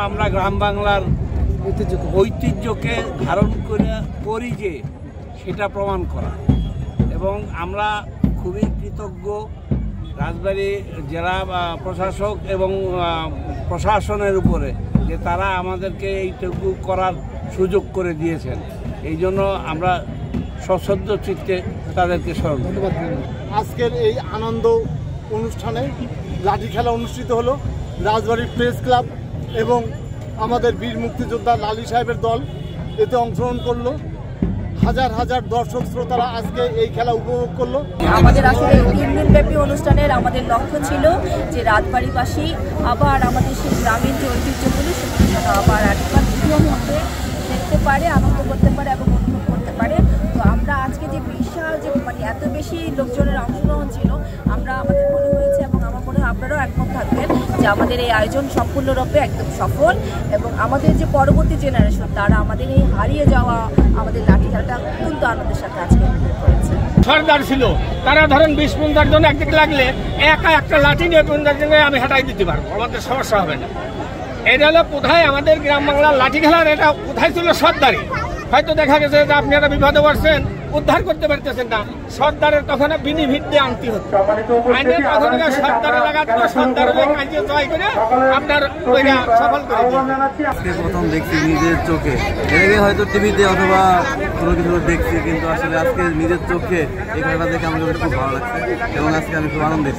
আমরা গ্রাম বাংলার ঐতিহ্যকে ধারণ করি যে সেটা প্রমাণ করা। এবং আমরা খুবই কৃতজ্ঞ রাজবাড়ী জেলা প্রশাসক এবং প্রশাসনের উপরে যে তারা আমাদেরকে এইটুকু করার সুযোগ করে দিয়েছেন। এই জন্য আমরা সশ্রদ্ধ চিত্তে তাদেরকে স্মরণ ধন্যবাদ। আজকের এই আনন্দ অনুষ্ঠানে লাঠি খেলা অনুষ্ঠিত হলো। রাজবাড়ী প্রেস ক্লাব এবং আমাদের বীর মুক্তিযোদ্ধা লালী সাহেবের দল এতে অংশগ্রহণ করলো। হাজার হাজার দর্শক শ্রোতারা আজকে এই খেলা উপভোগ করলো। আমাদের আসলে 3 দিনব্যাপী অনুষ্ঠানের আমাদের লক্ষ্য ছিল যে রাজবাড়িবাসী আবার আমাদের সেই গ্রামীণ যে ঐতিহ্যগুলি সেগুলো যেন আবার একবার দ্বিতীয় মধ্যে দেখতে পারে, আনন্দ করতে পারে এবং অনুভব করতে পারে। তো আমরা আজকে যে বিশাল যে এত বেশি লোকজনের অংশগ্রহণ ছিল, আমাদের মনে হয়েছে এবং আমার মনে হয় আপনারাও একমত থাকবেন যে আমাদের এই আয়োজন সম্পূর্ণরূপে একদম সফল এবং আমাদের যে পরবর্তী জেনারেশন তারা আমাদের এই হারিয়ে যাওয়া আমাদের লাঠি খেলাটা অত্যন্ত আনন্দের সাথে আজকে করেছে। সর্দার ছিল, তারা ধরেন 20-50 জন একদিকে লাগলে একা একটা লাঠি নিয়ে 50 জনে আমি হাঁটাই দিতে পারবো, আমাদের সমস্যা হবে না। এটা হলো কোথায় আমাদের গ্রাম বাংলার লাঠি খেলার এটা কোথায় ছিল সর্দারি। হয়তো দেখা গেছে যে আপনি একটা বিপদে পড়ছেন, উদ্ধার করতে পারতেছেন না, সর্দারের তখন বিনিভিদ দিয়ে আনতে হতো। আইনের তখন সর্দারে লাগাতে সর্দারের কাজে জয় করে আপনার ওইটা সফল করে আজকে প্রথম দেখছি নিজের চোখে, এর হয়তো টিভিতে অথবা কোনো কিছু দেখছি, কিন্তু আসলে আজকে নিজের চোখে এই খেলাটা দেখে আমাদের খুব ভালো লাগছে এবং আজকে আমি খুব আনন্দিত।